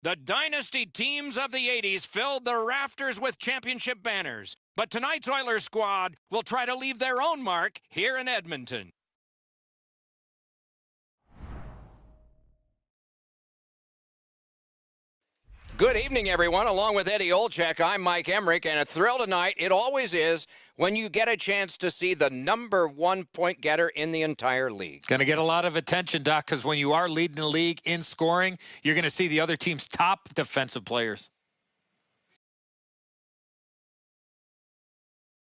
The dynasty teams of the 80s filled the rafters with championship banners. But tonight's Oilers squad will try to leave their own mark here in Edmonton. Good evening, everyone. Along with Eddie Olczyk, I'm Mike Emmerich, and a thrill tonight, it always is, when you get a chance to see the #1 point getter in the entire league. Going to get a lot of attention, Doc, because when you are leading the league in scoring, you're going to see the other team's top defensive players.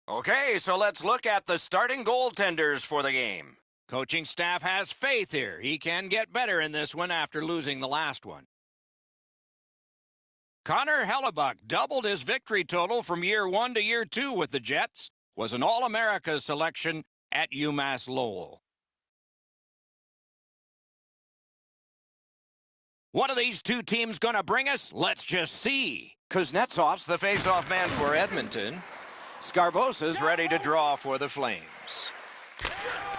Okay, so let's look at the starting goaltenders for the game. Coaching staff has faith here. He can get better in this one after losing the last one. Connor Hellebuck doubled his victory total from year 1 to year 2 with the Jets, was an All-America selection at UMass Lowell. What are these two teams going to bring us? Let's just see. Kuznetsov's the face-off man for Edmonton. Scarbosa's ready to draw for the Flames.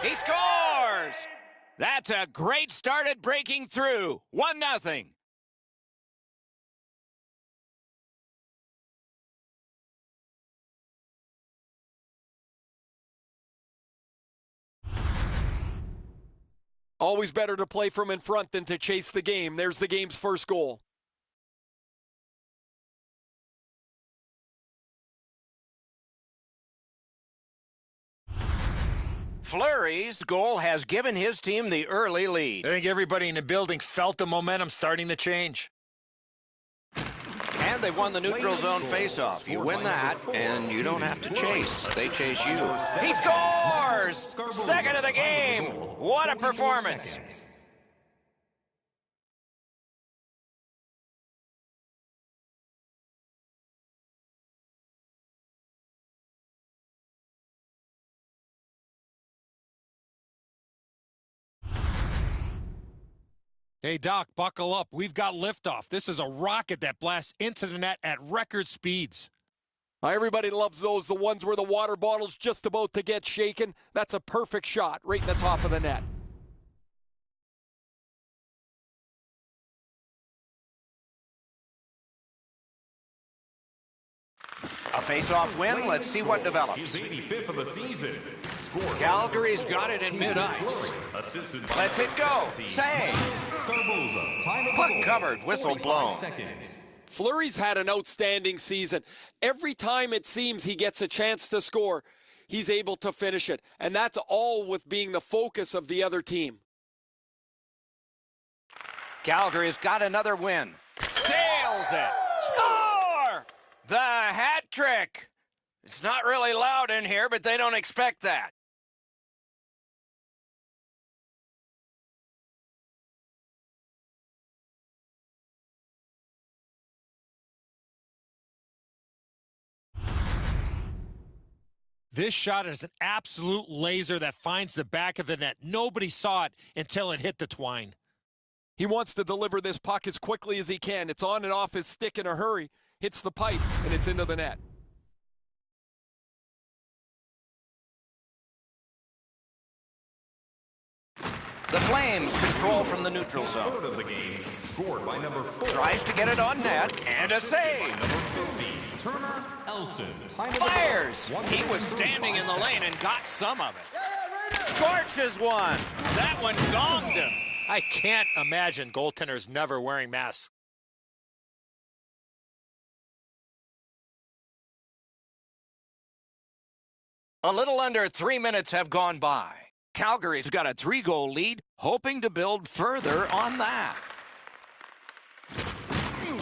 He scores! That's a great start at breaking through. 1-0. Always better to play from in front than to chase the game. There's the game's first goal. Fleury's goal has given his team the early lead. I think everybody in the building felt the momentum starting to change. And they won the neutral zone faceoff. You win that, and you don't have to chase. They chase you. He scores! Second of the game. What a performance. Hey, Doc, buckle up. We've got liftoff. This is a rocket that blasts into the net at record speeds. Everybody loves those, the ones where the water bottle's just about to get shaken. That's a perfect shot right in the top of the net. A face-off win. Let's see what develops. 85th of the season. Calgary's got it in mid-ice. Lets it go. Save. Puck covered. Whistle blown. Fleury's had an outstanding season. Every time it seems he gets a chance to score, he's able to finish it. And that's all with being the focus of the other team. Calgary's got another win. Sails it. Score! The hat trick. It's not really loud in here, but they don't expect that. This shot is an absolute laser that finds the back of the net. Nobody saw it until it hit the twine. He wants to deliver this puck as quickly as he can. It's on and off his stick in a hurry. Hits the pipe, and it's into the net. The Flames control from the neutral zone. Third of the game, scored by number 4. Tries to get it on net, and a save. Turner Elson. Fires! He was standing in the lane and got some of it. Scorches one. That one gonged him. I can't imagine goaltenders never wearing masks. A little under 3 minutes have gone by. Calgary's got a 3-goal lead, hoping to build further on that.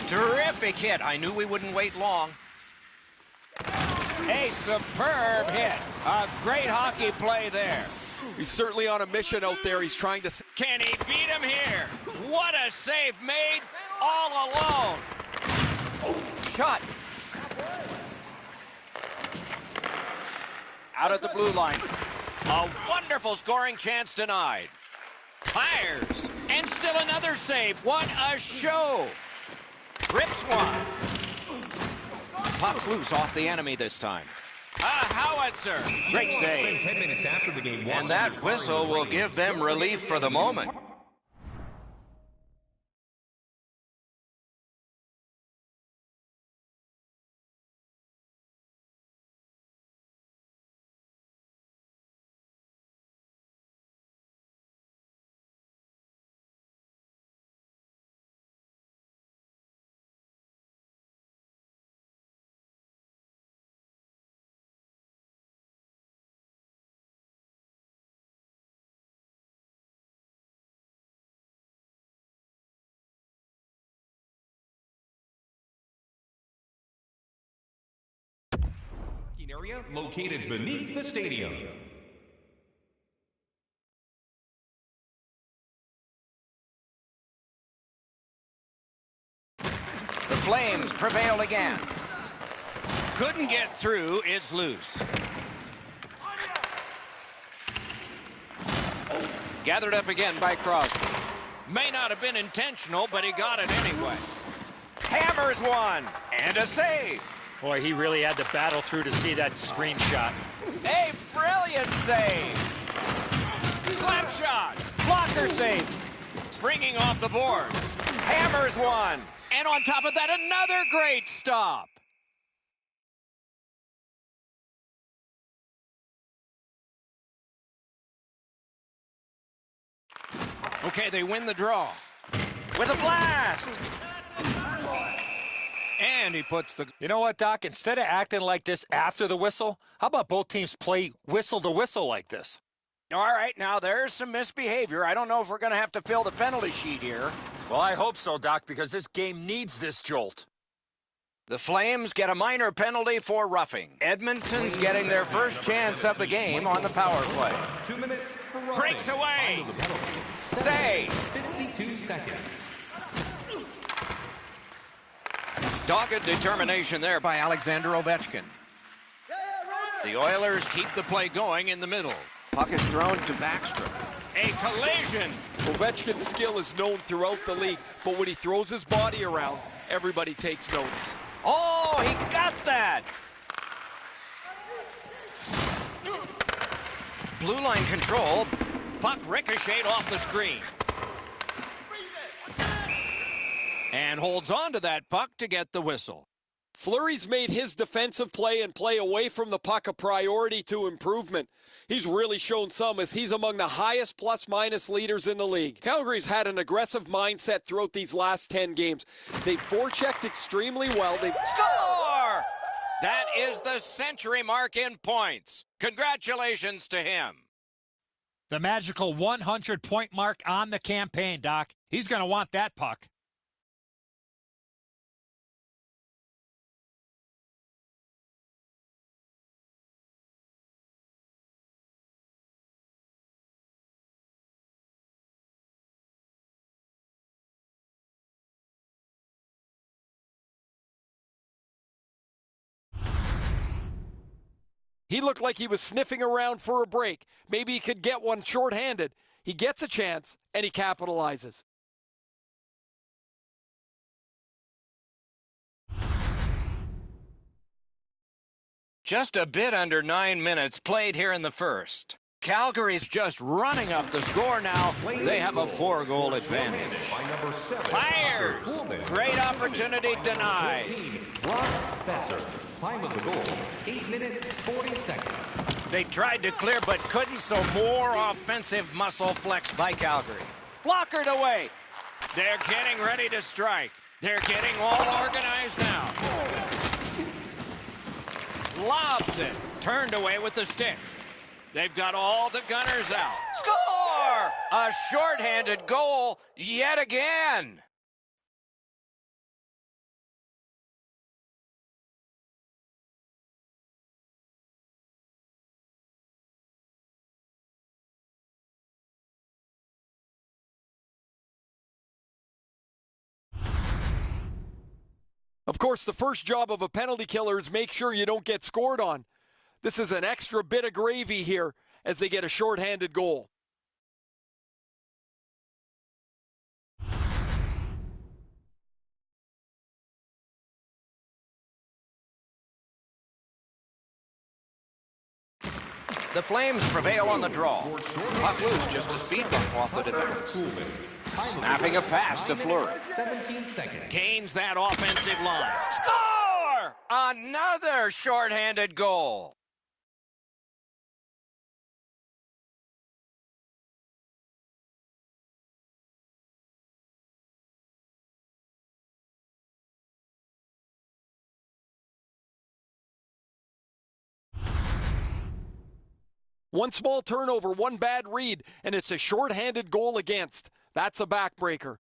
Terrific hit. I knew we wouldn't wait long. A superb hit. A great hockey play there. He's certainly on a mission out there. He's trying to... Can he beat him here? What a save made all alone. Shot. Out at the blue line. A wonderful scoring chance denied. Fires. And still another save. What a show. Rips one. Puck's loose off the enemy this time. A howitzer. Great save. 10 minutes after the game. And that whistle will give them relief for the moment. Parking area located beneath the stadium. The Flames prevail again. Couldn't get through, it's loose. Gathered up again by Crosby. May not have been intentional, but he got it anyway. Hammers one, and a save. Boy, he really had to battle through to see that screenshot. A brilliant save. Slap shot, blocker save. Springing off the boards. Hammers one, and on top of that, another great stop. Okay, they win the draw with a blast. And he puts the... You know what, Doc? Instead of acting like this after the whistle, how about both teams play whistle to whistle like this? All right, now there's some misbehavior. I don't know if we're going to have to fill the penalty sheet here. Well, I hope so, Doc, because this game needs this jolt. The Flames get a minor penalty for roughing. Edmonton's getting their first chance of the game on the power play. 2 minutes for roughing. Breaks away. Time of the penalty. Save. 52 seconds. Dogged determination there by Alexander Ovechkin. The Oilers keep the play going in the middle. Puck is thrown to Backstrom. A collision. Ovechkin's skill is known throughout the league, but when he throws his body around, everybody takes notice. Oh, he got that. Blue line control. Puck ricocheted off the screen. And holds on to that puck to get the whistle. Fleury's made his defensive play and play away from the puck a priority to improvement. He's really shown some as he's among the highest plus-minus leaders in the league. Calgary's had an aggressive mindset throughout these last 10 games. They've forechecked extremely well. Score! That is the century mark in points. Congratulations to him. The magical 100-point mark on the campaign, Doc. He's going to want that puck. He looked like he was sniffing around for a break. Maybe he could get one shorthanded. He gets a chance, and he capitalizes. Just a bit under 9 minutes played here in the first. Calgary's just running up the score now. They have a 4-goal advantage. Fires! Great opportunity denied. Time of the goal, 8 minutes, 40 seconds. They tried to clear but couldn't, so more offensive muscle flex by Calgary. Blockered away. They're getting ready to strike. They're getting all organized now. Lobs it. Turned away with the stick. They've got all the gunners out. Score! A shorthanded goal yet again. Of course, the first job of a penalty killer is make sure you don't get scored on. This is an extra bit of gravy here as they get a shorthanded goal. The Flames prevail on the draw. Puck loose, just a speed bump off the defense. Snapping a pass to Fleury. 17 seconds. Gains that offensive line. Score! Another shorthanded goal. One small turnover, one bad read, and it's a shorthanded goal against. That's a backbreaker.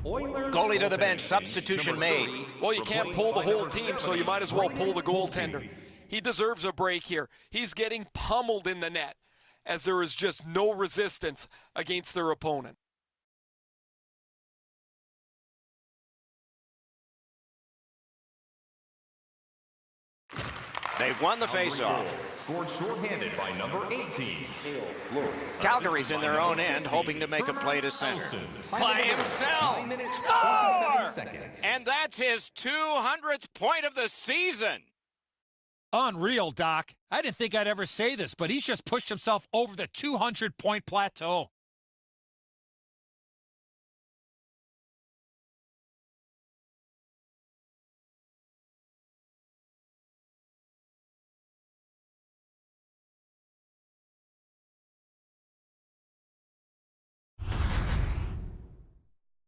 Oilers Goalie to the goaltending, bench, substitution number made. 30, Well, you can't pull the replaced by whole number team, so 70, you might as well pull the Brady goaltender. Goaltending. He deserves a break here. He's getting pummeled in the net as there is just no resistance against their opponent. They've won the faceoff. Scored shorthanded by number 18. Calgary's in their own end, hoping to make a play to center. By himself! 9 minutes, Score! 27 seconds. And that's his 200th point of the season. Unreal, Doc. I didn't think I'd ever say this, but he's just pushed himself over the 200-point plateau.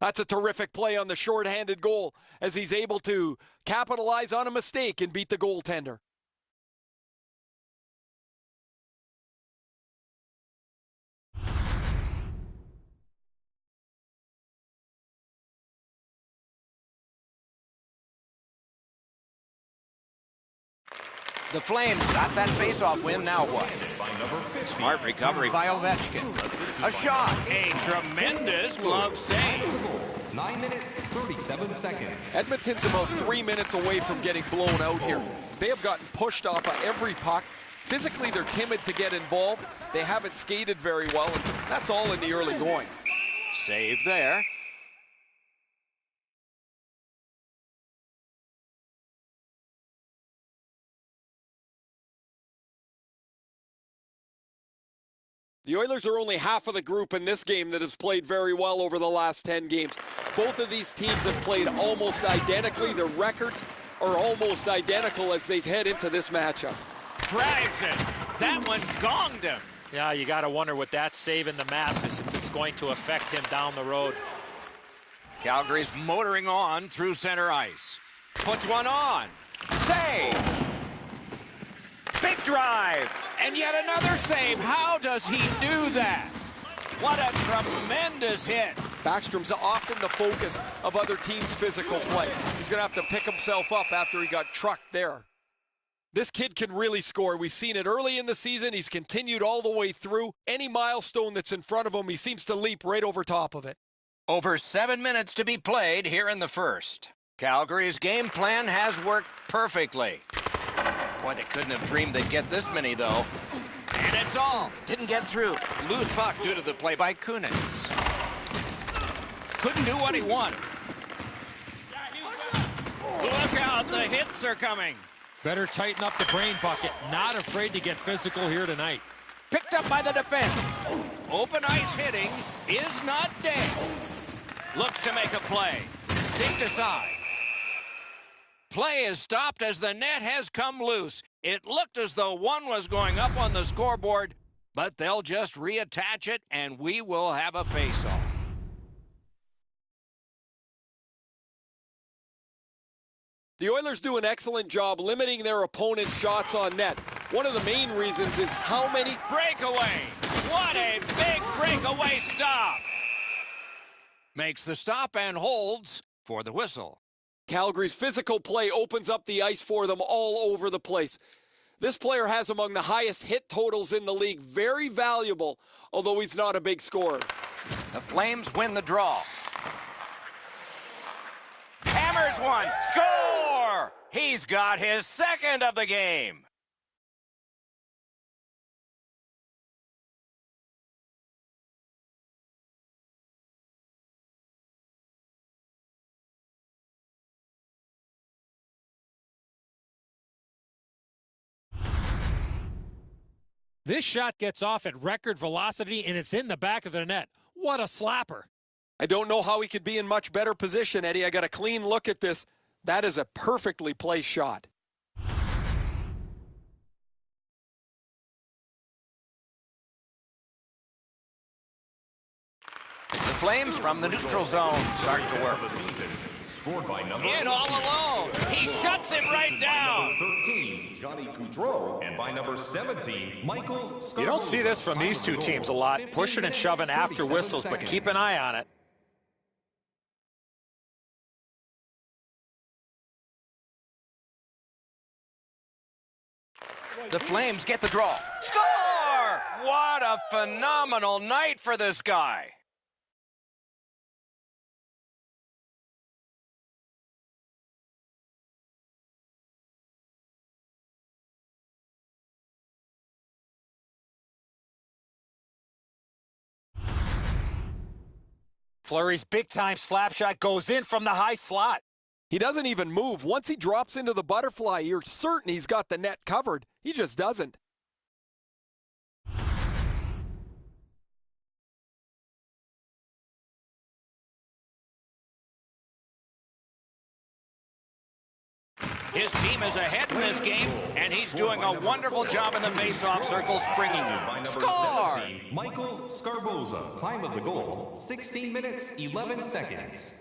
That's a terrific play on the shorthanded goal as he's able to capitalize on a mistake and beat the goaltender. The Flames got that faceoff win, now what? Smart recovery by Ovechkin. A shot, a tremendous glove save. 9 minutes, 37 seconds. Edmonton's about 3 minutes away from getting blown out here. They have gotten pushed off of every puck. Physically, they're timid to get involved. They haven't skated very well, and that's all in the early going. Save there. The Oilers are only half of the group in this game that has played very well over the last 10 games. Both of these teams have played almost identically. Their records are almost identical as they head into this matchup. Drives it. That one gonged him. Yeah, you got to wonder what that save in the masses, if it's going to affect him down the road. Calgary's motoring on through center ice. Puts one on. Save. Big drive. And yet another save. How does he do that? What a tremendous hit. Backstrom's often the focus of other teams' physical play. He's going to have to pick himself up after he got trucked there. This kid can really score. We've seen it early in the season. He's continued all the way through. Any milestone that's in front of him, he seems to leap right over top of it. Over 7 minutes to be played here in the first. Calgary's game plan has worked perfectly. Boy, they couldn't have dreamed they'd get this many, though. And it's all. Didn't get through. Loose puck due to the play by Kunitz. Couldn't do what he wanted. Look out, the hits are coming. Better tighten up the brain bucket. Not afraid to get physical here tonight. Picked up by the defense. Open ice hitting is not dead. Looks to make a play. Stinked aside. Play is stopped as the net has come loose. It looked as though one was going up on the scoreboard, but they'll just reattach it, and we will have a face-off. The Oilers do an excellent job limiting their opponent's shots on net. One of the main reasons is how many... Breakaway! What a big breakaway stop! Makes the stop and holds for the whistle. Calgary's physical play opens up the ice for them all over the place. This player has among the highest hit totals in the league. Very valuable, although he's not a big scorer. The Flames win the draw. Hammers one. Score! He's got his second of the game. This shot gets off at record velocity, and it's in the back of the net. What a slapper. I don't know how he could be in much better position, Eddie. I got a clean look at this. That is a perfectly placed shot. The Flames from the neutral zone start to work. Scored by number In all alone. He shuts him right down. 13, Johnny Gaudreau, and by number 17, Michael Scarborough. You don't see this from these two teams a lot, pushing and shoving after whistles, but keep an eye on it. The Flames get the draw. Score! What a phenomenal night for this guy. Fleury's big-time slap shot goes in from the high slot. He doesn't even move. Once he drops into the butterfly, you're certain he's got the net covered. He just doesn't. His team is ahead in this game, and he's doing a wonderful job in the face-off circle, springing them. Score! 17, Michael Scarboza. Time of the goal, 16 minutes, 11 seconds.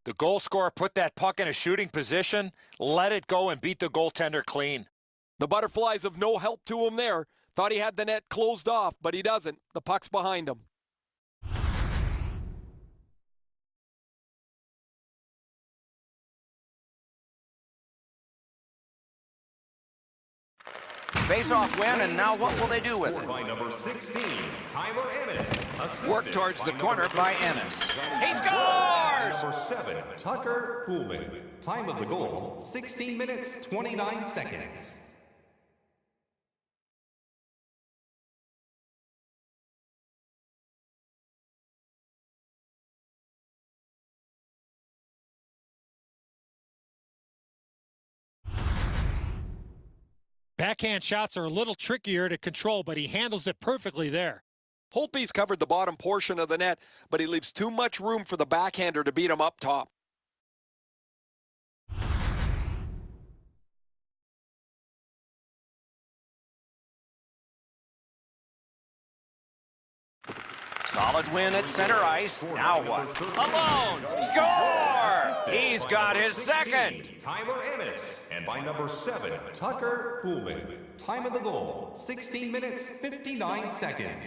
The goal scorer put that puck in a shooting position, let it go, and beat the goaltender clean. The butterfly's of no help to him there. Thought he had the net closed off, but he doesn't. The puck's behind him. Face-off win, and now what will they do with it? By number 16, Tyler Ennis. Work towards the corner by Ennis. He scores! Number 7, Tucker Pullman. Time of the goal, 16 minutes, 29 seconds. Backhand shots are a little trickier to control, but he handles it perfectly there. Holtby's covered the bottom portion of the net, but he leaves too much room for the backhander to beat him up top. Solid win at center ice. Now what? Alone! Score! He's got his second. Tyler Ennis. And by number 7, Tucker Pullman. Time of the goal, 16 minutes, 59 seconds.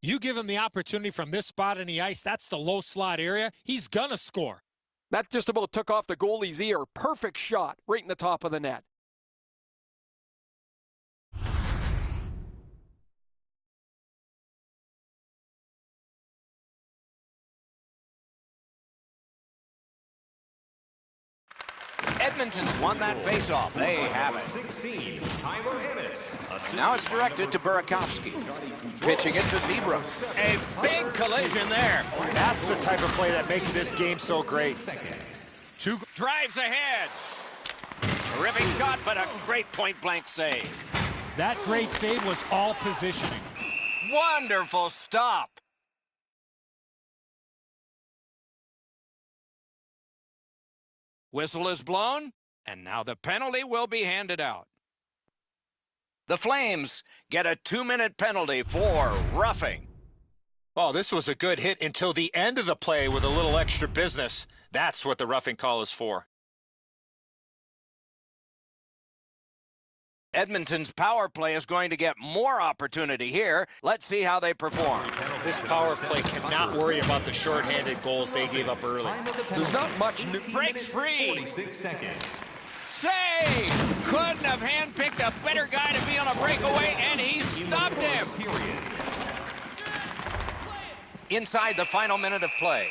You give him the opportunity from this spot in the ice, that's the low slot area, he's gonna score. That just about took off the goalie's ear. Perfect shot right in the top of the net. Edmonton's won that face-off. They have it. 16, Tyler Ennis. Now it's directed to Burakovsky. Pitching it to Zebra. A big collision there. That's the type of play that makes this game so great. Two drives ahead. Terrific shot, but a great point-blank save. That great save was all positioning. Wonderful stop. Whistle is blown, and now the penalty will be handed out. The Flames get a 2-minute penalty for roughing. Oh, this was a good hit until the end of the play with a little extra business. That's what the roughing call is for. Edmonton's power play is going to get more opportunity here. Let's see how they perform. This power play cannot worry about the shorthanded goals they gave up early. There's not much new. Breaks free. 46 seconds. Save! Couldn't have handpicked a better guy to be on a breakaway, and he stopped him. Inside the final minute of play.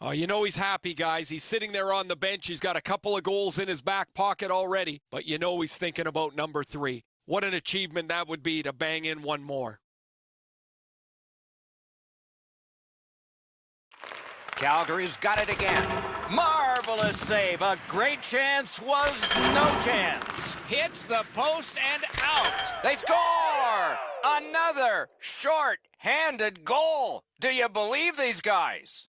Oh, you know he's happy, guys. He's sitting there on the bench. He's got a couple of goals in his back pocket already. But you know he's thinking about number 3. What an achievement that would be to bang in one more. Calgary's got it again. Marvelous save. A great chance was no chance. Hits the post and out. They score! Another short-handed goal. Do you believe these guys?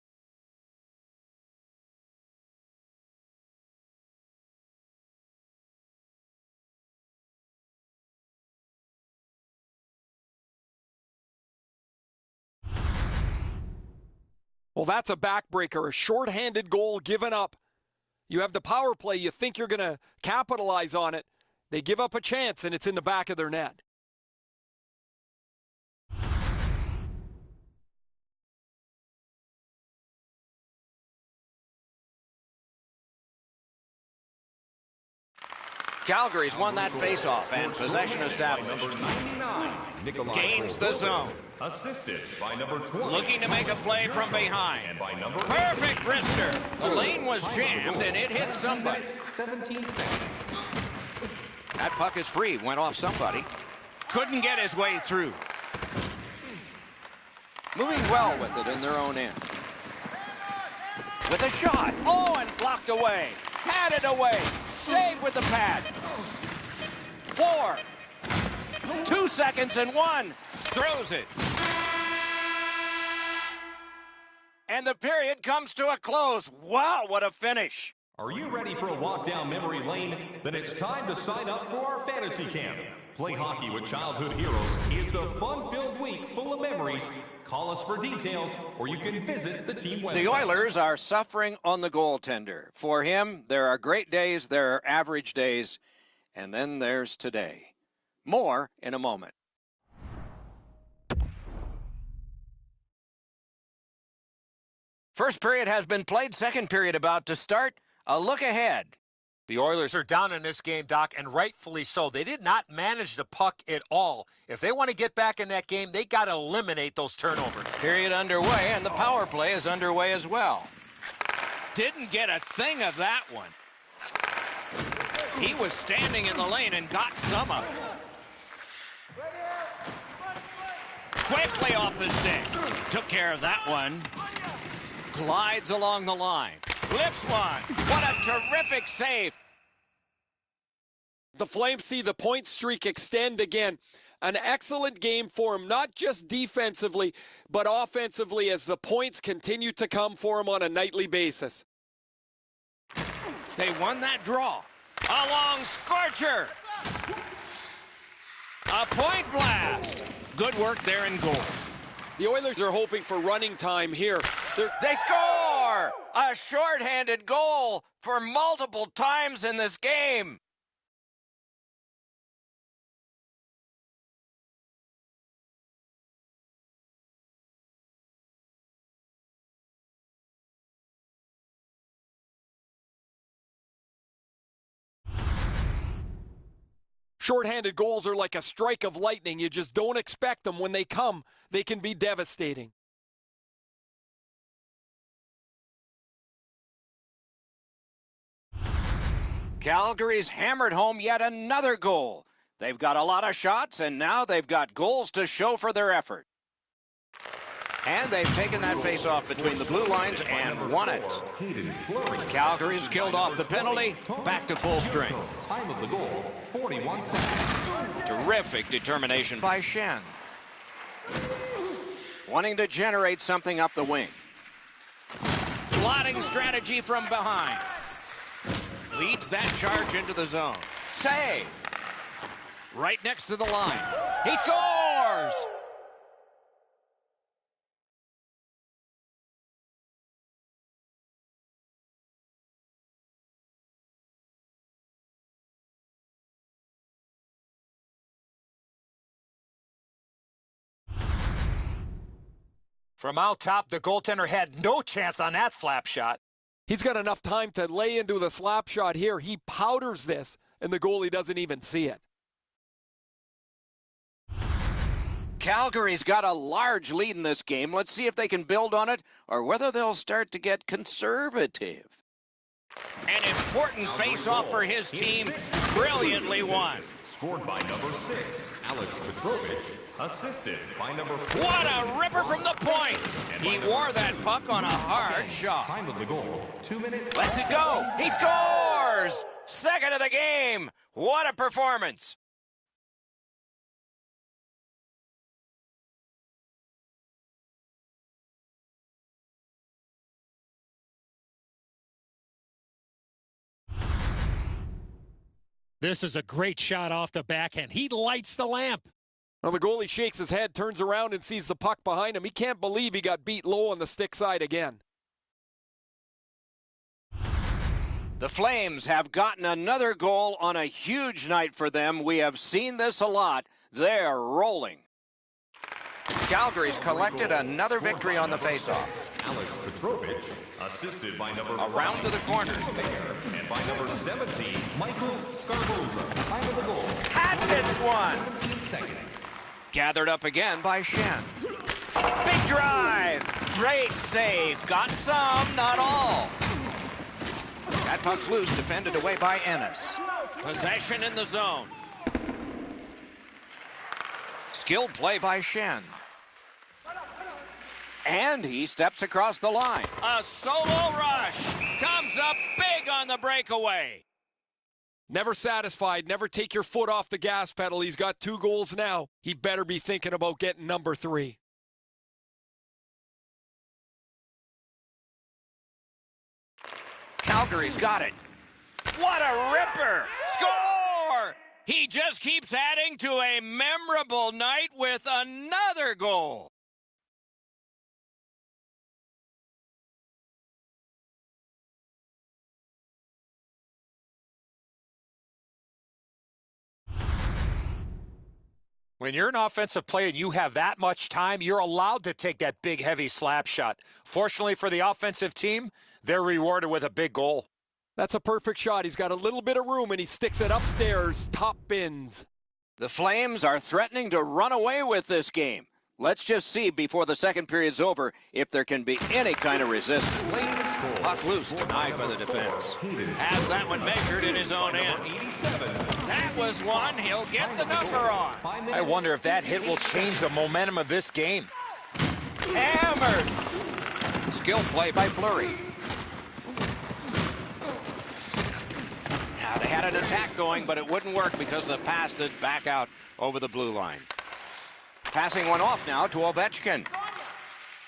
Well, that's a backbreaker, a shorthanded goal given up. You have the power play, you think you're going to capitalize on it. They give up a chance, and it's in the back of their net. Calgary's won that faceoff and possession established. Gains the zone. Assisted by number 20. Looking to make a play from behind. And by number Perfect wrister. The lane was jammed and it hit somebody. 17 seconds. That puck is free. Went off somebody. Couldn't get his way through. Moving well with it in their own end. With a shot. Oh, and blocked away. Had it away. Saved with the pad. 4. 2 seconds and 1. Throws it. And the period comes to a close. Wow, what a finish. Are you ready for a walk down memory lane? Then it's time to sign up for our fantasy camp. Play hockey with childhood heroes. It's a fun-filled week full of memories. Call us for details, or you can visit the team website. The Oilers are suffering on the goaltender. For him, there are great days, there are average days, and then there's today. More in a moment. First period has been played. Second period about to start. A look ahead. The Oilers are down in this game, Doc, and rightfully so. They did not manage the puck at all. If they want to get back in that game, they got to eliminate those turnovers. Period underway, and the power play is underway as well. Didn't get a thing of that one. He was standing in the lane and got some of it. Quickly off the stick. Took care of that one. Glides along the line. Lifts one. What a terrific save. The Flames see the point streak extend again. An excellent game for him, not just defensively, but offensively as the points continue to come for him on a nightly basis. They won that draw. A long scorcher. A point blast. Good work there in goal. The Oilers are hoping for running time here. They score! A shorthanded goal for multiple times in this game. Shorthanded goals are like a strike of lightning. You just don't expect them. When they come, they can be devastating. Calgary's hammered home yet another goal. They've got a lot of shots, and now they've got goals to show for their effort. And they've taken that face-off between the blue lines and won it. Calgary's killed off the penalty, back to full strength. Time of the goal, 41 seconds. Terrific determination by Shen. Wanting to generate something up the wing. Plotting strategy from behind. Leads that charge into the zone. Save. Right next to the line. He scores! From out top, the goaltender had no chance on that slap shot. He's got enough time to lay into the slap shot here. He powders this, and the goalie doesn't even see it. Calgary's got a large lead in this game. Let's see if they can build on it or whether they'll start to get conservative. An important face-off for his team. Brilliantly won. Scored by number 6, Alex Petrovich. Assisted by number 4. What a ripper from the point. He wore that puck on a hard shot. Time of the goal, 2 minutes. Let's it go. He scores! Second of the game. What a performance. This is a great shot off the backhand. He lights the lamp. Well, the goalie shakes his head, turns around, and sees the puck behind him. He can't believe he got beat low on the stick side again. The Flames have gotten another goal on a huge night for them. We have seen this a lot. They're rolling. Calgary's collected another victory on the faceoff. Alex Petrovich, assisted by number Around to the corner. and by number 17, Michael Scarboza. Time of the goal. Hatchets one. 15 seconds. Gathered up again by Shen. Big drive. Great save. Got some, not all. That puck's loose, defended away by Ennis. Possession in the zone. Skilled play by Shen. And he steps across the line. A solo rush. Comes up big on the breakaway. Never satisfied. Never take your foot off the gas pedal. He's got 2 goals now. He better be thinking about getting number 3. Calgary's got it. What a ripper! Score! He just keeps adding to a memorable night with another goal. When you're an offensive player and you have that much time, you're allowed to take that big, heavy slap shot. Fortunately for the offensive team, they're rewarded with a big goal. That's a perfect shot. He's got a little bit of room, and he sticks it upstairs. Top bins. The Flames are threatening to run away with this game. Let's just see before the second period's over if there can be any kind of resistance. Puck loose, denied by the defense. Has that one measured in his own end. That was one he'll get the number on. I wonder if that hit will change the momentum of this game. Hammered. Skill play by Fleury. Now they had an attack going, but it wouldn't work because of the pass that's back out over the blue line. Passing one off now to Ovechkin.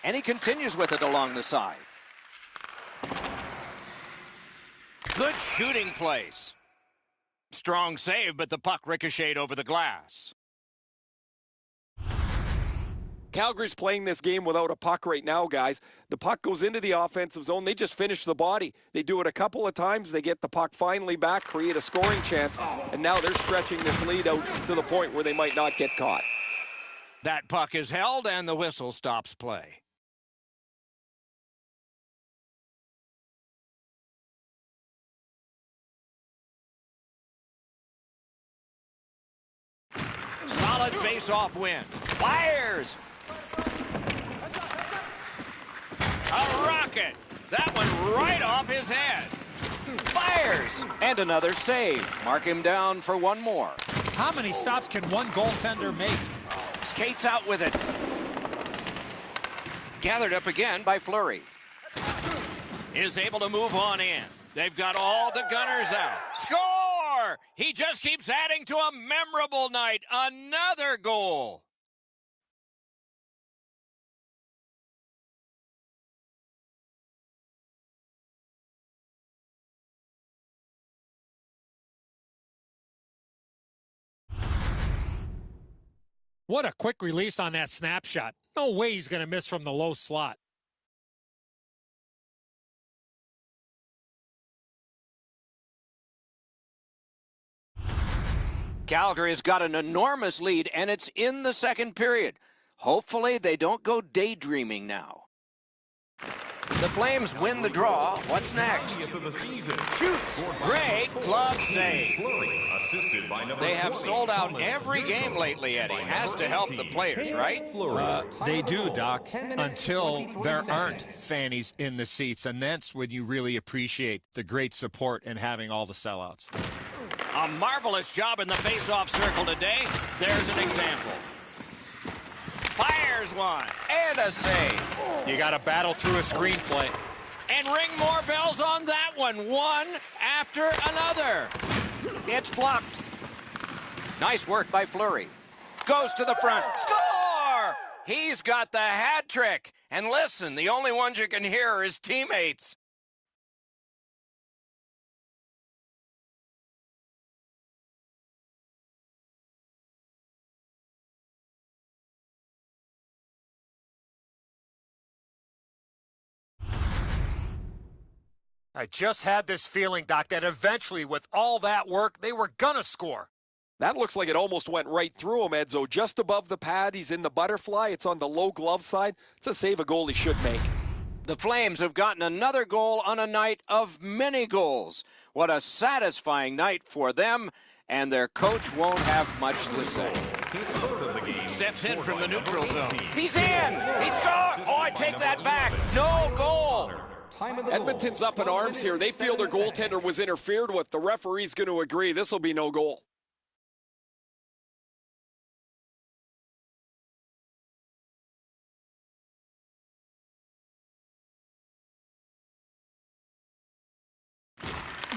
And he continues with it along the side. Good shooting place. Strong save, but the puck ricocheted over the glass. Calgary's playing this game without a puck right now, guys. The puck goes into the offensive zone. They just finish the body. They do it a couple of times. They get the puck finally back, create a scoring chance, and now they're stretching this lead out to the point where they might not get caught. That puck is held, and the whistle stops play. Solid face-off win. Fires! A rocket! That one right off his head. Fires! And another save. Mark him down for one more. How many stops can one goaltender make? Skates out with it. Gathered up again by Fleury. Is able to move on in. They've got all the gunners out. Score! He just keeps adding to a memorable night. Another goal. What a quick release on that snapshot. No way he's going to miss from the low slot. Calgary's got an enormous lead, and it's in the second period. Hopefully they don't go daydreaming now. The Flames win the draw. What's next? Shoots. Great glove save. They have sold out every game lately, Eddie. Has to help the players, right? They do, Doc, until there aren't fannies in the seats, and that's when you really appreciate the great support and having all the sellouts. A marvelous job in the face-off circle today. There's an example. Fires one, and a save. You got to battle through a screenplay. And ring more bells on that one after another. It's blocked. Nice work by Fleury. Goes to the front. Score! He's got the hat trick. And listen, the only ones you can hear are his teammates. I just had this feeling, Doc, that eventually, with all that work, they were gonna score. That looks like it almost went right through him, Edzo. Just above the pad, he's in the butterfly. It's on the low glove side. It's a save a goalie should make. The Flames have gotten another goal on a night of many goals. What a satisfying night for them, and their coach won't have much to say. Steps in from the neutral zone. He's in! He scored! Oh, I take that back. No goal! Edmonton's up in arms here. They feel their goaltender was interfered with. The referee's going to agree. This will be no goal.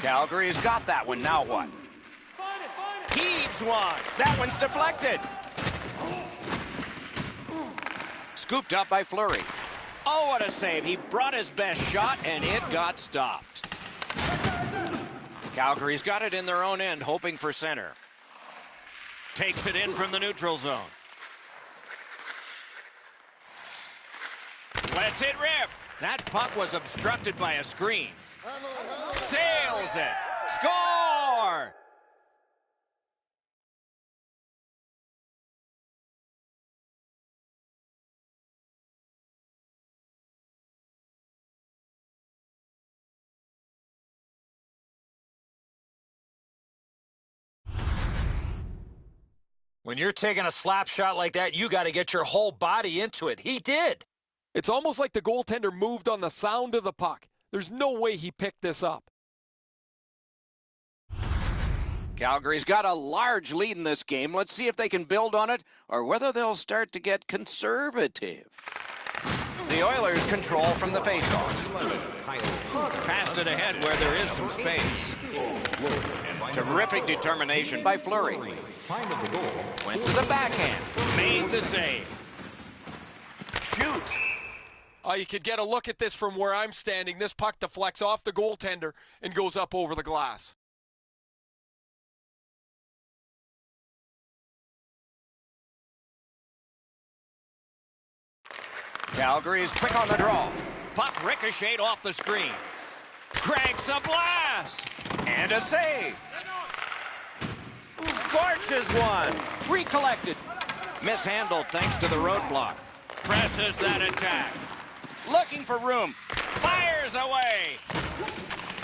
Calgary's got that one. Now what? Heaves one. That one's deflected. Scooped up by Fleury. Oh, what a save. He brought his best shot, and it got stopped. Calgary's got it in their own end, hoping for center. Takes it in from the neutral zone. Lets it rip. That puck was obstructed by a screen. Sails it. Score! When you're taking a slap shot like that, you got to get your whole body into it. He did. It's almost like the goaltender moved on the sound of the puck. There's no way he picked this up. Calgary's got a large lead in this game. Let's see if they can build on it or whether they'll start to get conservative. The Oilers control from the faceoff. Passed it ahead where there is some space. Terrific determination by Fleury. Went to the backhand. Made the save. Shoot. You could get a look at this from where I'm standing. This puck deflects off the goaltender and goes up over the glass. Calgary is quick on the draw. Puck ricocheted off the screen. Cranks a blast. And a save. Scorches one. Recollected. Mishandled thanks to the roadblock. Presses that attack. Looking for room. Fires away.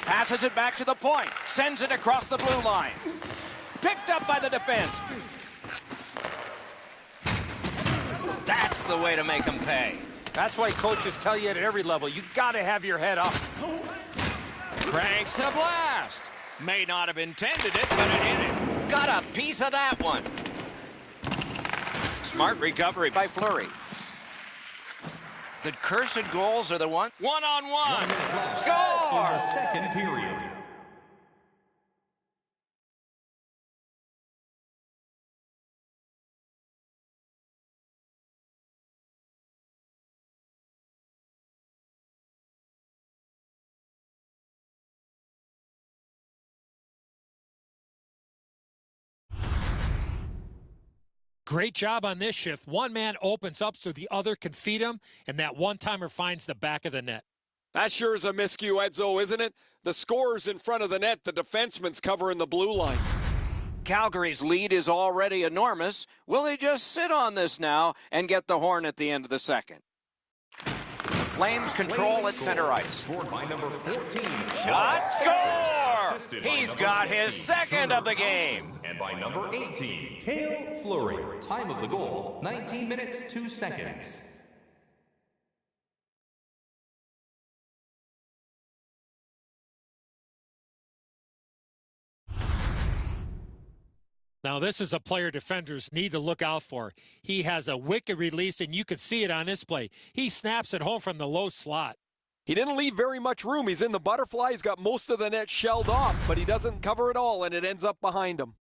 Passes it back to the point. Sends it across the blue line. Picked up by the defense. That's the way to make them pay. That's why coaches tell you at every level, you got to have your head up. Cranks a blast. May not have intended it, but it hit it. Got a piece of that one. Smart recovery by Fleury. The cursed goals are the one. One-on-one. Score! In the second period. Great job on this shift. One man opens up so the other can feed him, and that one-timer finds the back of the net. That sure is a miscue, Edzo, isn't it? The scorer's in front of the net. The defenseman's covering the blue line. Calgary's lead is already enormous. Will they just sit on this now and get the horn at the end of the second? Flames control at center ice. Scored by number 14. Shot, score! He's got his second of the game. And by number 18, Cale Fleury. Time of the goal, 19 minutes, 2 seconds. Now, this is a player defenders need to look out for. He has a wicked release, and you can see it on this play. He snaps it home from the low slot. He didn't leave very much room. He's in the butterfly. He's got most of the net shelled off, but he doesn't cover it all, and it ends up behind him.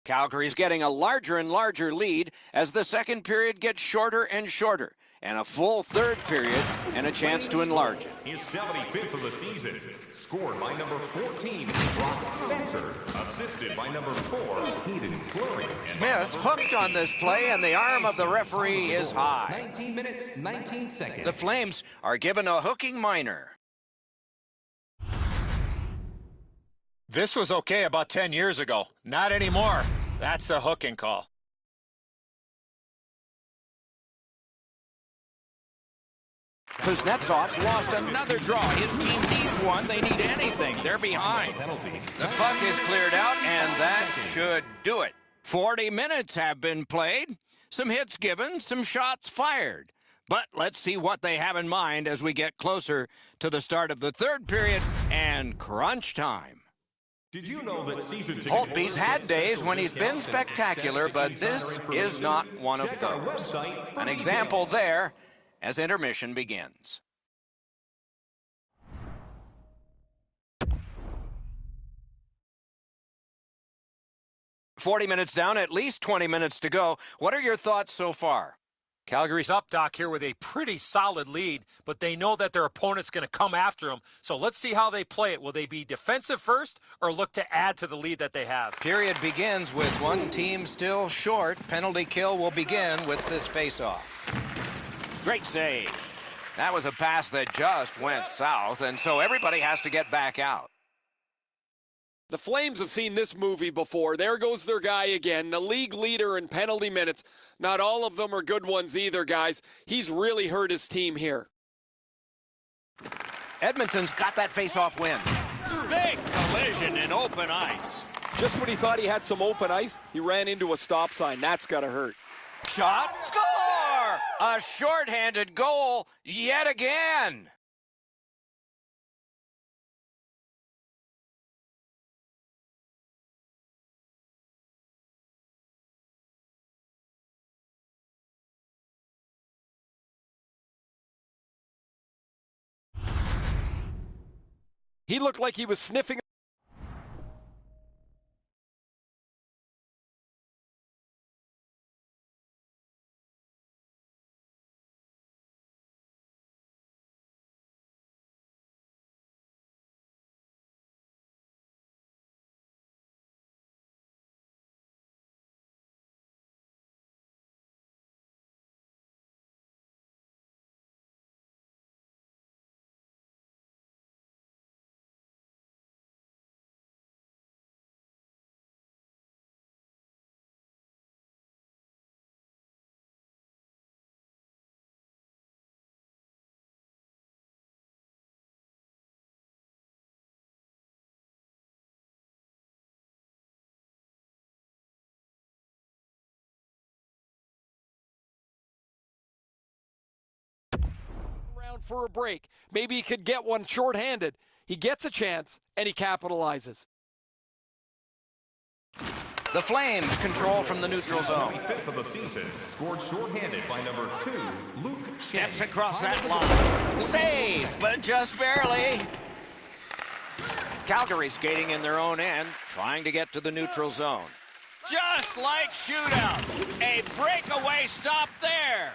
Calgary's getting a larger and larger lead as the second period gets shorter and shorter, and a full third period and a chance to enlarge it. His 75th of the season. Scored by number 14, Brock Spencer. Assisted by number 4, Hayden Fleury. Smith hooked on this play, and the arm of the referee is high. 19 minutes, 19 seconds. The Flames are given a hooking minor. This was okay about 10 years ago. Not anymore. That's a hooking call. Kuznetsov's lost another draw. His team needs one. They need anything. They're behind. The puck is cleared out, and that should do it. 40 minutes have been played. Some hits given, some shots fired. But let's see what they have in mind as we get closer to the start of the third period and crunch time. Did you know that season ticket Holtby's had days when he's been spectacular, but this is not one of those. An example there as intermission begins. "40 minutes down, at least 20 minutes to go. What are your thoughts so far?" Calgary's up, Doc, here with a pretty solid lead, but they know that their opponent's going to come after them. So let's see how they play it. Will they be defensive first or look to add to the lead that they have? Period begins with one team still short. Penalty kill will begin with this faceoff. Great save. That was a pass that just went south, and so everybody has to get back out. The Flames have seen this movie before. There goes their guy again, the league leader in penalty minutes. Not all of them are good ones either, guys. He's really hurt his team here. Edmonton's got that face-off win. Big collision in open ice. Just when he thought he had some open ice, he ran into a stop sign. That's got to hurt. Shot. Score! A shorthanded goal yet again. He looked like he was sniffing. For a break. Maybe he could get one shorthanded. He gets a chance, and he capitalizes. The Flames control from the neutral zone. 25th of the season, scored shorthanded by number 2, Luke. Steps across that line. Save, but just barely. Calgary skating in their own end, trying to get to the neutral zone. Just like shootout. A breakaway stop there.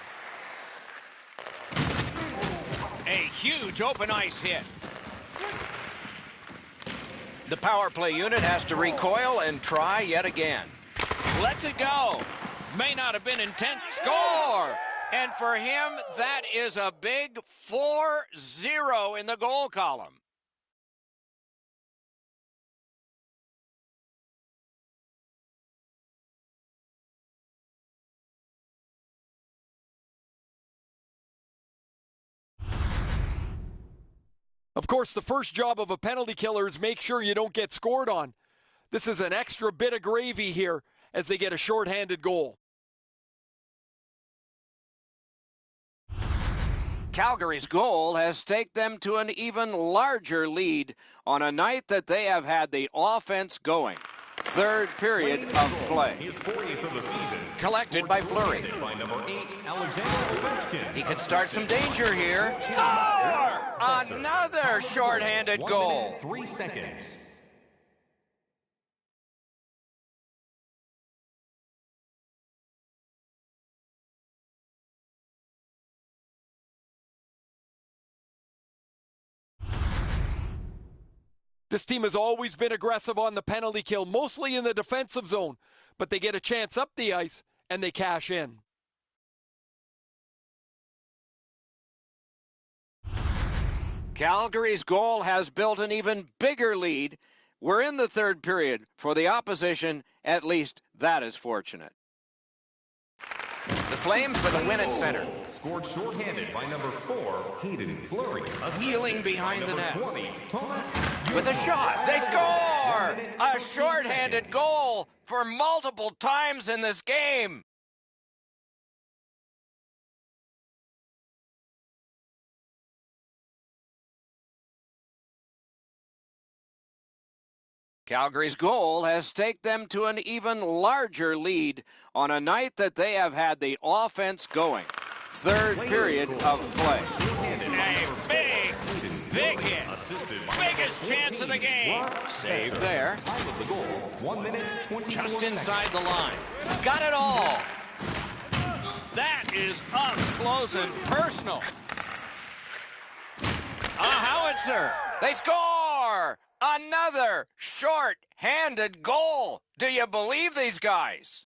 A huge open ice hit. The power play unit has to recoil and try yet again. Lets it go. May not have been intent. Score! And for him, that is a big 4-0 in the goal column. Of course, the first job of a penalty killer is make sure you don't get scored on. This is an extra bit of gravy here as they get a shorthanded goal. Calgary's goal has staked them to an even larger lead on a night that they have had the offense going. Third period of play. His 40th of the season. Collected by Fleury. By number 8, Alexander Ovechkin. He could start some danger here. Score! Another shorthanded 1 goal. minute, 3 seconds. This team has always been aggressive on the penalty kill, mostly in the defensive zone, but they get a chance up the ice and they cash in. Calgary's goal has built an even bigger lead, We're in the third period. For the opposition, at least that is fortunate. The Flames with a win at center. Scored shorthanded by number 4, Hayden Fleury. Wheeling behind the net. 20, Thomas. With a shot, they score! A shorthanded goal for multiple times in this game. Calgary's goal has taken them to an even larger lead on a night that they have had the offense going. Third period of play. A big hit. Biggest chance of the game. Save there. Time of the goal, 1 minute, 20 Just inside the line. Got it all. That is up close and personal. A howitzer. They score! Another short-handed goal. Do you believe these guys?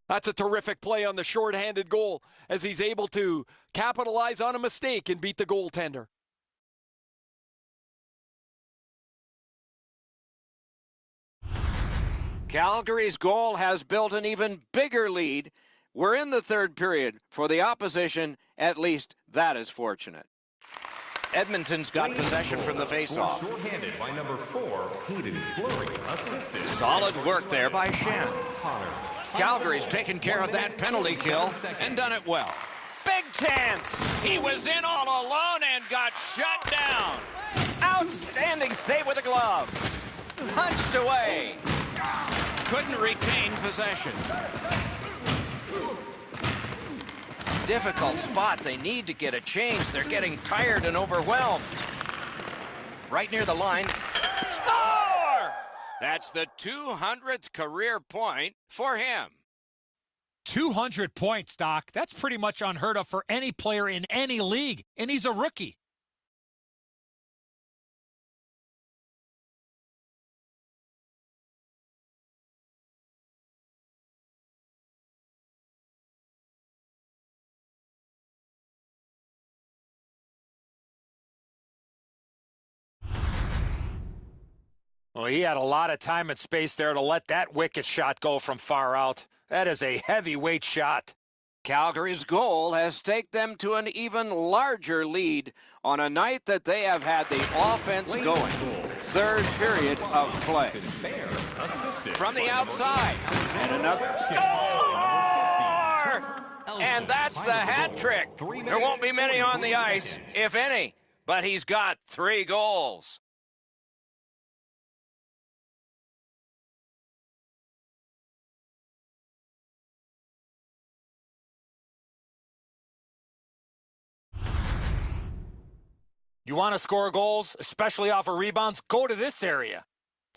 That's a terrific play on the shorthanded goal as he's able to capitalize on a mistake and beat the goaltender. Calgary's goal has built an even bigger lead. We're in the third period. For the opposition, at least that is fortunate. Edmonton's got possession from the faceoff. Shorthanded by number 4, Hayden Fleury. Assisted. Solid work there by Shen. Calgary's taken care of that penalty kill and done it well. Big chance! He was in all alone and got shut down. Outstanding save with a glove. Punched away. Couldn't retain possession. Difficult spot. They need to get a change. They're getting tired and overwhelmed. Right near the line. Score! That's the 200th career point for him. 200 points, Doc. That's pretty much unheard of for any player in any league, and he's a rookie. Well, he had a lot of time and space there to let that wicked shot go from far out. That is a heavyweight shot. Calgary's goal has taken them to an even larger lead on a night that they have had the offense going. Third period of play. From the outside. And another score! And that's the hat trick. There won't be many on the ice, if any, but he's got 3 goals. You want to score goals, especially off of rebounds? Go to this area.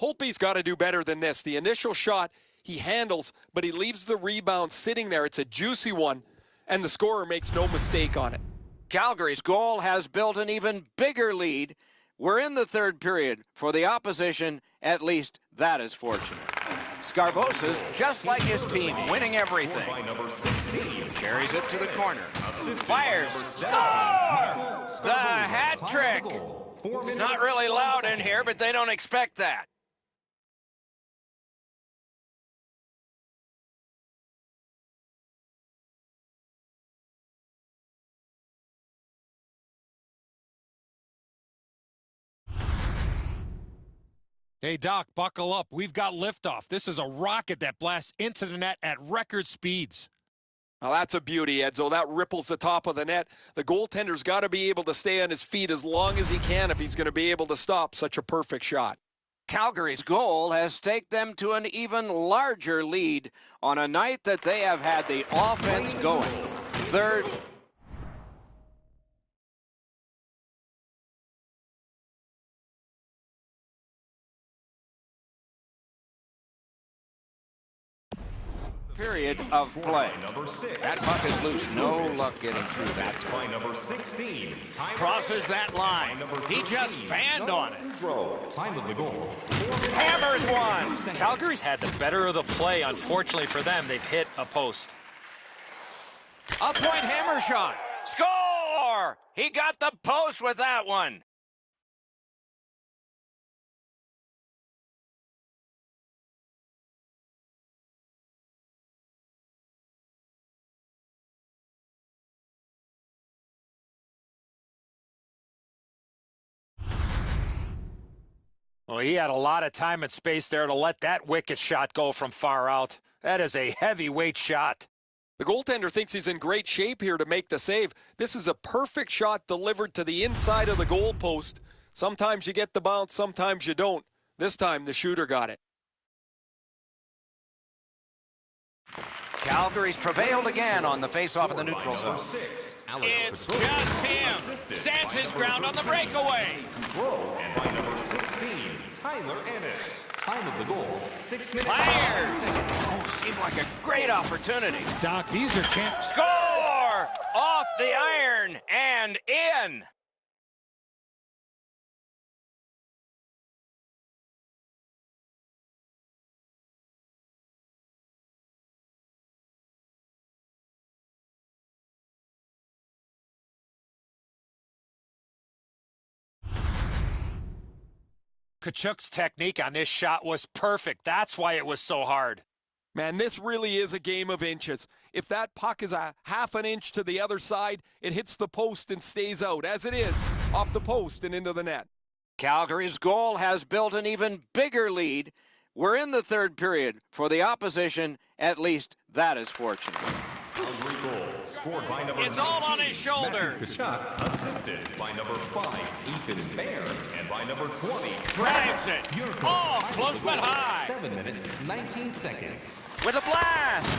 Holtby's got to do better than this. The initial shot he handles, but he leaves the rebound sitting there. It's a juicy one, and the scorer makes no mistake on it. Calgary's goal has built an even bigger lead. We're in the third period. For the opposition, at least that is fortunate. Scarbosa's just like his team, winning everything. Carries it to the corner. Fires. Score! The hat trick. It's not really loud in here, but they don't expect that. Hey, Doc, buckle up. We've got liftoff. This is a rocket that blasts into the net at record speeds. Now that's a beauty, Edzo. That ripples the top of the net. The goaltender's got to be able to stay on his feet as long as he can if he's going to be able to stop such a perfect shot. Calgary's goal has taken them to an even larger lead on a night that they have had the offense going. Third. period of play. Number 6. That puck is loose. No luck getting through that. By number 16. Crosses that line. He just banned on it. Time of the goal. Hammers one. Calgary's had the better of the play. Unfortunately for them, they've hit a post. A point hammer shot. Score! He got the post with that one. Well, he had a lot of time and space there to let that wicked shot go from far out. That is a heavyweight shot. The goaltender thinks he's in great shape here to make the save. This is a perfect shot delivered to the inside of the goal post. Sometimes you get the bounce, sometimes you don't. This time the shooter got it. Calgary's prevailed again on the face-off in the neutral zone. It's just him. Stands his ground on the breakaway. And by number 16, Tyler Ennis. Time of the goal, 6 minutes. Fires! Oh, seemed like a great opportunity. Doc, these are Score! Off the iron and in. Tkachuk's technique on this shot was perfect. That's why it was so hard. Man, this really is a game of inches. If that puck is a half an inch to the other side, it hits the post and stays out. As it is, off the post and into the net. Calgary's goal has built an even bigger lead. We're in the third period. For the opposition, at least that is fortunate. Calgary goal scored by number It's all on his shoulders. Tkachuk, assisted by number 5, Ethan Bear, and by number 20. Drives it. Oh, close but high. 7 minutes, 19 seconds. With a blast.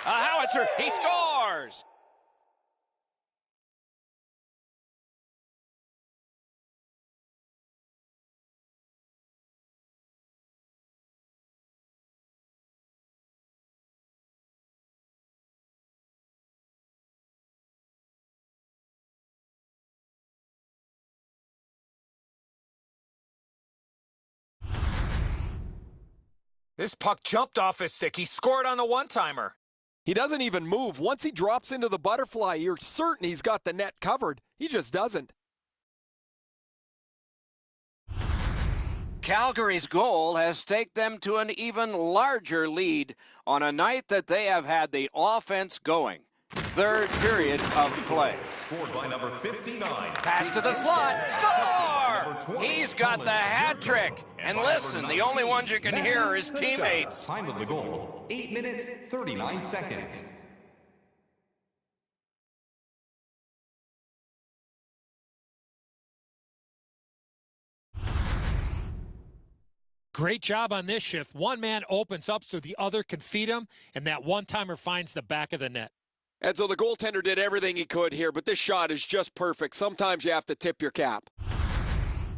A howitzer. He scores. This puck jumped off his stick. He scored on the one-timer. He doesn't even move. Once he drops into the butterfly, you're certain he's got the net covered. He just doesn't. Calgary's goal has staked them to an even larger lead on a night that they have had the offense going. Third period of play. Scored by number 59. Pass to the slot. Score! He's got the hat trick. And listen, the only ones you can hear are his teammates. Time of the goal, 8 minutes, 39 seconds. Great job on this shift. One man opens up so the other can feed him, and that one-timer finds the back of the net. And so the goaltender did everything he could here, but this shot is just perfect. Sometimes you have to tip your cap.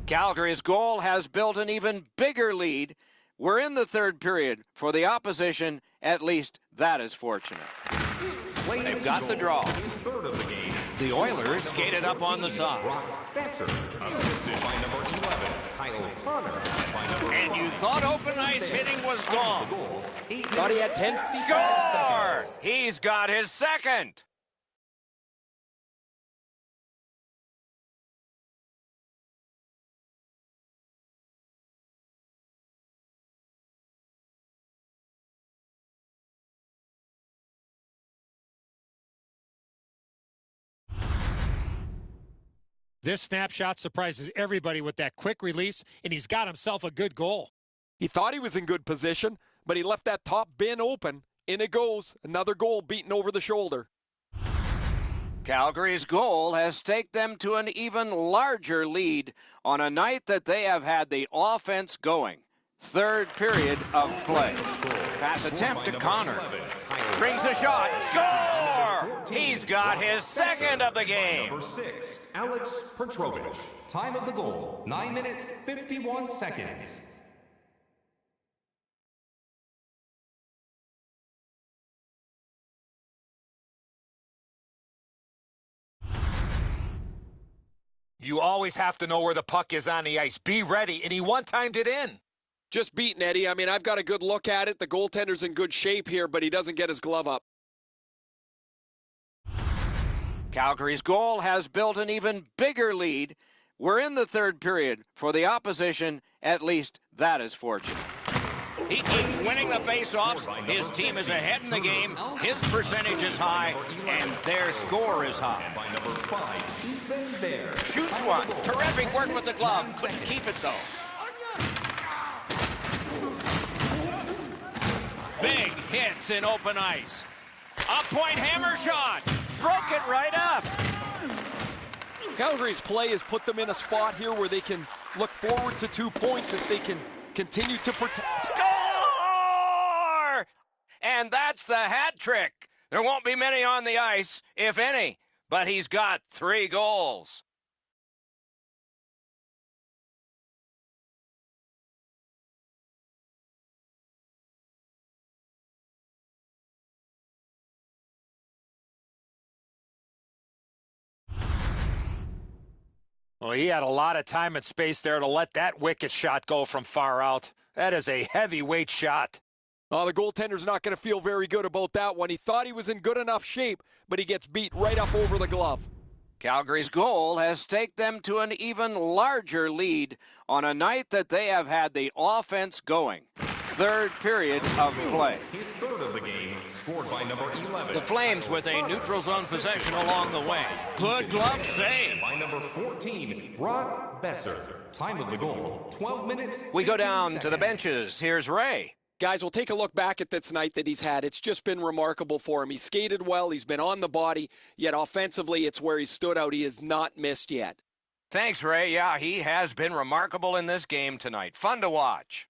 Calgary's goal has built an even bigger lead. We're in the third period. For the opposition, at least that is fortunate. They've got the draw. Third of the game. The Oilers skated up on the side. Besser, assisted by number 11, Kyle Connor. By number And you thought open ice hitting was gone. Thought he had 10. Score! He's got his second. This snapshot surprises everybody with that quick release, and he's got himself a good goal. He thought he was in good position, but he left that top bin open. In it goes. Another goal beaten over the shoulder. Calgary's goal has staked them to an even larger lead on a night that they have had the offense going. Third period of play. Pass attempt to Connor. Brings a shot. Score! He's got his second of the game. Number 6, Alex Petrovich. Time of the goal, 9 minutes, 51 seconds. You always have to know where the puck is on the ice. Be ready, and he one-timed it in. Just beaten, Eddie. I mean, I've got a good look at it. The goaltender's in good shape here, but he doesn't get his glove up. Calgary's goal has built an even bigger lead. We're in the third period. For the opposition, at least that is fortunate. He keeps winning the face-offs. His team is ahead in the game. His percentage is high, and their score is high. By number 5, Shoots one. Terrific work with the glove. Couldn't keep it, though. Big hits in open ice. Up-point hammer shot. Broke it right up. Calgary's play has put them in a spot here where they can look forward to 2 points if they can continue to protect. Score! And that's the hat trick. There won't be many on the ice, if any, but he's got 3 goals. Well, he had a lot of time and space there to let that wicked shot go from far out. That is a heavyweight shot. Oh, the goaltender's not going to feel very good about that one. He thought he was in good enough shape, but he gets beat right up over the glove. Calgary's goal has taken them to an even larger lead on a night that they have had the offense going. Third period of play. his third of the game, scored by number 11. The Flames with a neutral zone possession along the way. Good glove save. By number 14, Brock Besser. Time of the goal, 12 minutes. We go down 15 to the benches. Here's Ray. Guys, we'll take a look back at this night that he's had. It's just been remarkable for him. He skated well. He's been on the body. Yet offensively, it's where he stood out. He has not missed yet. Thanks, Ray. Yeah, he has been remarkable in this game tonight. Fun to watch.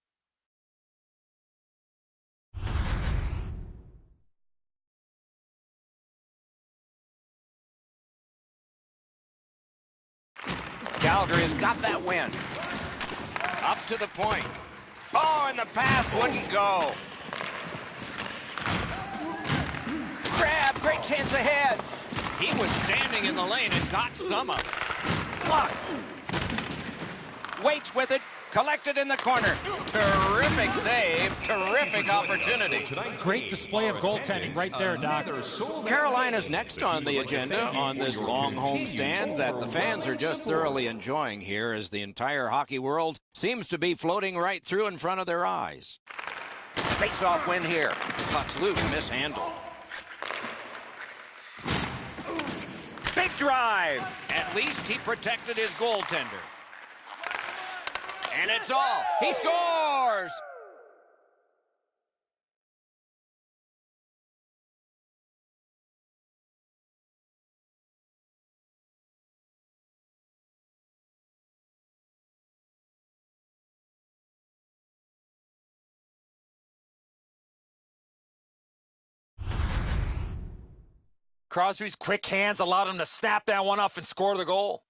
Calgary's got that win. Up to the point. Oh, and the pass wouldn't go. Grab, great chance ahead. He was standing in the lane and got some of it. Block. Waits with it. Collected in the corner. Terrific save. Terrific opportunity. Great display of goaltending right there, Doc. Carolina's next on the agenda on this long homestand that the fans are just thoroughly enjoying here as the entire hockey world seems to be floating right through in front of their eyes. Face-off win here. Puck's loose, mishandled. Big drive. At least he protected his goaltender. And it's all. He scores! Crosby's quick hands allowed him to snap that one off and score the goal.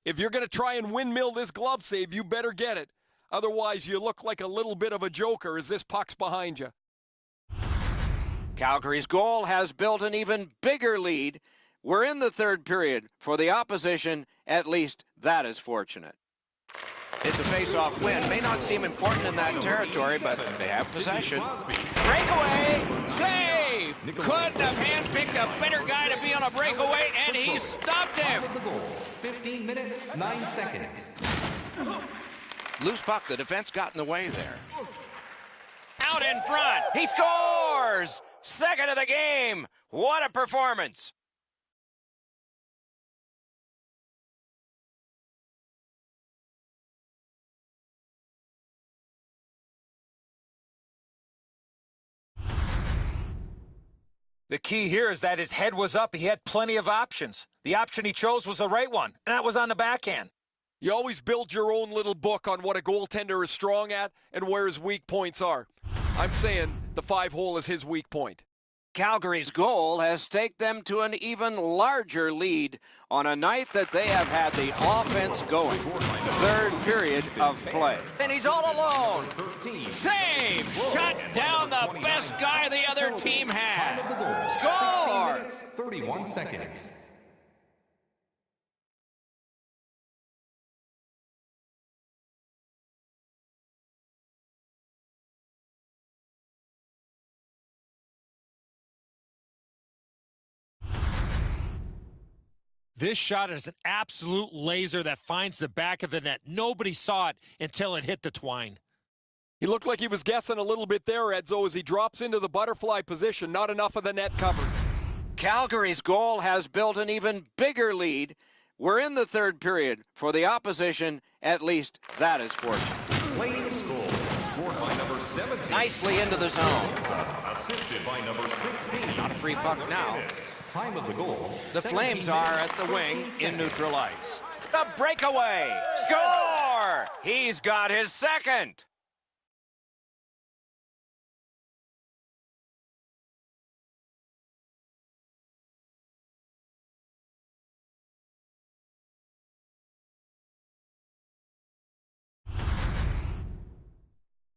If you're going to try and windmill this glove save, you better get it. Otherwise, you look like a little bit of a joker as this puck's behind you. Calgary's goal has built an even bigger lead. We're in the third period. For the opposition, at least that is fortunate. It's a face-off win. May not seem important in that territory, but they have possession. Breakaway! Save! Couldn't have handpicked a better guy to be on a breakaway, and he stopped him! 15 minutes, 9 seconds. Loose puck. The defense got in the way there. Out in front. He scores! Second of the game. What a performance. The key here is that his head was up. He had plenty of options. The option he chose was the right one, and that was on the backhand. You always build your own little book on what a goaltender is strong at and where his weak points are. I'm saying the 5-hole is his weak point. Calgary's goal has taken them to an even larger lead on a night that they have had the offense going. Third period of play. And he's all alone. Save! Shut down the best guy the other team had. Score! 31 seconds. This shot is an absolute laser that finds the back of the net. Nobody saw it until it hit the twine. He looked like he was guessing a little bit there, Edzo, as he drops into the butterfly position. Not enough of the net covered. Calgary's goal has built an even bigger lead. We're in the third period. For the opposition, at least that is fortunate. Flames goal, scored by number 17. Nicely into the zone. Assisted by number 16. Not a free puck now. Time of the goal. The Flames are at the wing in neutral ice. The breakaway. Score! He's got his second.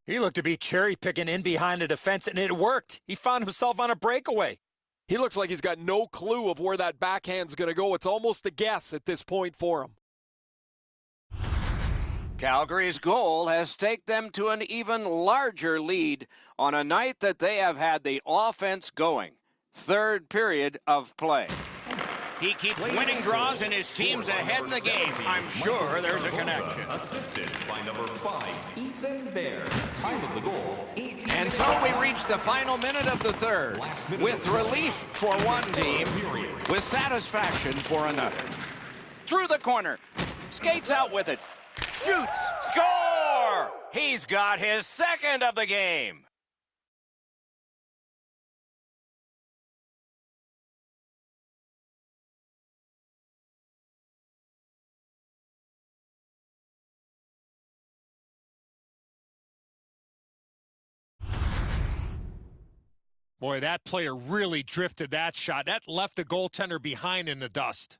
He looked to be cherry-picking in behind the defense, and it worked. He found himself on a breakaway. He looks like he's got no clue of where that backhand's going to go. It's almost a guess at this point for him. Calgary's goal has taken them to an even larger lead on a night that they have had the offense going. Third period of play. He keeps winning draws and his team's ahead in the game. I'm sure there's a connection. Assisted by number 5, Ethan Bear. Time of the goal, 18. And so we reach the final minute of the third, with relief for one team, with satisfaction for another. Through the corner, skates out with it, shoots, score! He's got his second of the game. Boy, that player really drifted that shot. That left the goaltender behind in the dust.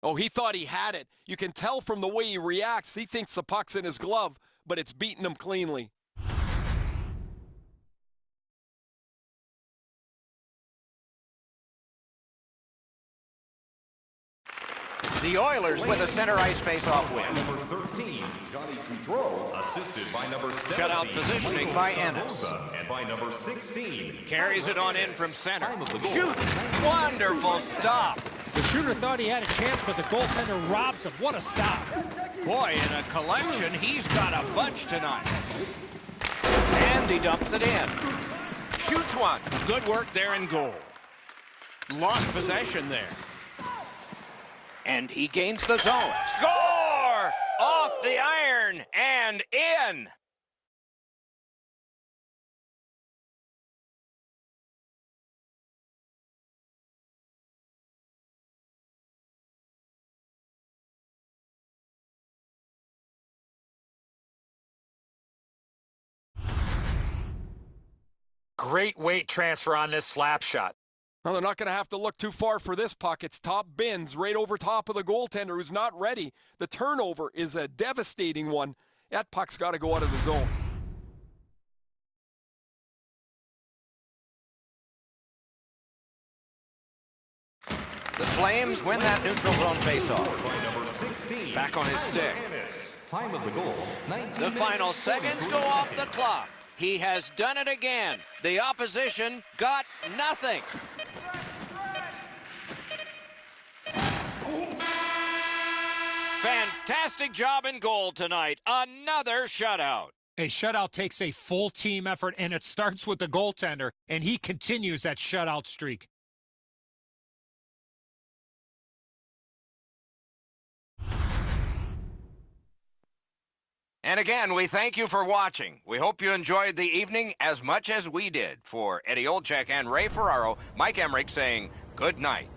Oh, he thought he had it. You can tell from the way he reacts. He thinks the puck's in his glove, but it's beaten him cleanly. The Oilers with a center ice face-off win. Number 13, Johnny Gaudreau, assisted by number 17. Shutout positioning by Ennis. And by number 16. Carries it on in from center. Shoots. Wonderful stop. The shooter thought he had a chance, but the goaltender robs him. What a stop. Boy, in a collection, he's got a bunch tonight. And he dumps it in. Shoots one. Good work there in goal. Lost possession there. And he gains the zone. Score! Off the iron and in. Great weight transfer on this slap shot. Well, they're not going to have to look too far for this puck. It's top bins right over top of the goaltender who's not ready. The turnover is a devastating one. That puck's got to go out of the zone. The Flames win that neutral zone faceoff. Back on his stick. Time of the goal, 19. The final seconds go off the clock. He has done it again. The opposition got nothing. Fantastic job in goal tonight. Another shutout. A shutout takes a full team effort, and it starts with the goaltender, and he continues that shutout streak. And again, we thank you for watching. We hope you enjoyed the evening as much as we did. For Eddie Olczyk and Ray Ferraro, Mike Emmerich saying good night.